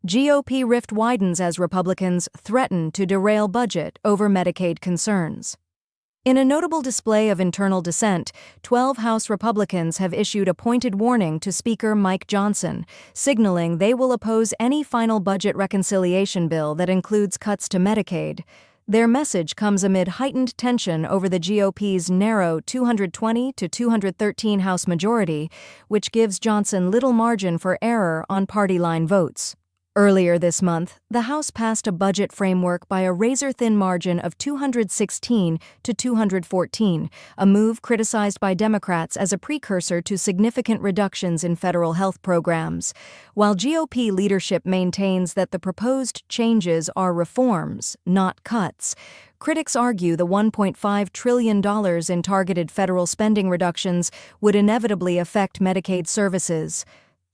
GOP rift widens as Republicans threaten to derail budget over Medicaid concerns. In a notable display of internal dissent, 12 House Republicans have issued a pointed warning to Speaker Mike Johnson, signaling they will oppose any final budget reconciliation bill that includes cuts to Medicaid. Their message comes amid heightened tension over the GOP's narrow 220 to 213 House majority, which gives Johnson little margin for error on party-line votes. Earlier this month, the House passed a budget framework by a razor-thin margin of 216 to 214, a move criticized by Democrats as a precursor to significant reductions in federal health programs. While GOP leadership maintains that the proposed changes are reforms, not cuts, critics argue the $1.5 trillion in targeted federal spending reductions would inevitably affect Medicaid services.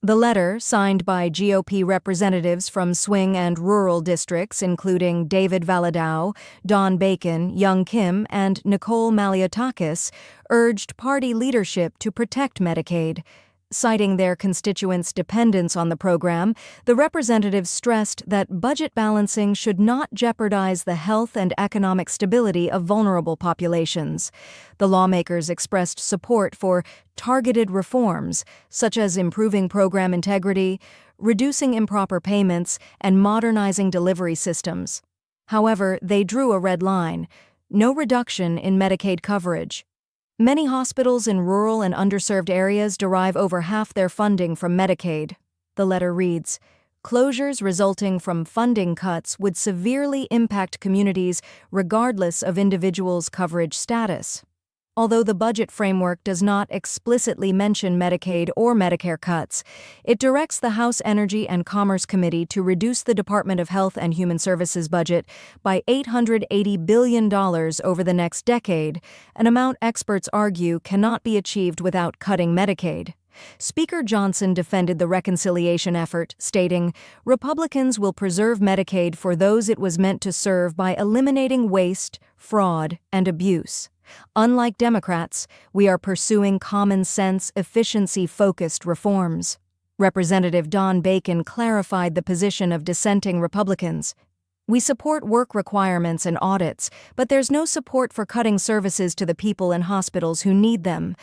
The letter, signed by GOP representatives from swing and rural districts including David Valadao, Don Bacon, Young Kim, and Nicole Maliotakis, urged party leadership to protect Medicaid. Citing their constituents' dependence on the program, the representatives stressed that budget balancing should not jeopardize the health and economic stability of vulnerable populations. The lawmakers expressed support for targeted reforms, such as improving program integrity, reducing improper payments, and modernizing delivery systems. However, they drew a red line: no reduction in Medicaid coverage. Many hospitals in rural and underserved areas derive over half their funding from Medicaid. The letter reads, "Closures resulting from funding cuts would severely impact communities regardless of individuals' coverage status." Although the budget framework does not explicitly mention Medicaid or Medicare cuts, it directs the House Energy and Commerce Committee to reduce the Department of Health and Human Services budget by $880 billion over the next decade, an amount experts argue cannot be achieved without cutting Medicaid. Speaker Johnson defended the reconciliation effort, stating, "Republicans will preserve Medicaid for those it was meant to serve by eliminating waste, fraud, and abuse. Unlike Democrats, we are pursuing common-sense, efficiency-focused reforms." Representative Don Bacon clarified the position of dissenting Republicans. "We support work requirements and audits, but there's no support for cutting services to the people in hospitals who need them."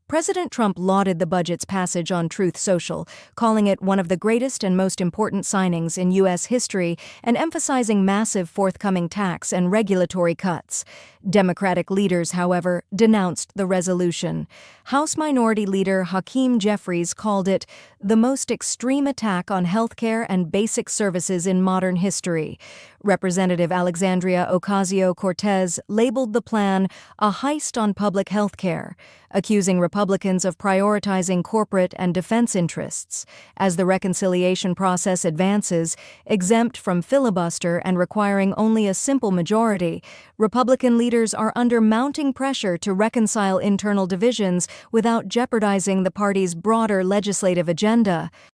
President Trump lauded the budget's passage on Truth Social, calling it one of the greatest and most important signings in U.S. history and emphasizing massive forthcoming tax and regulatory cuts. Democratic leaders, however, denounced the resolution. House Minority Leader Hakeem Jeffries called it the most extreme attack on healthcare and basic services in modern history. Representative Alexandria Ocasio-Cortez labeled the plan a heist on public health care, accusing Republicans of prioritizing corporate and defense interests. As the reconciliation process advances, exempt from filibuster and requiring only a simple majority, Republican leaders are under mounting pressure to reconcile internal divisions without jeopardizing the party's broader legislative agenda.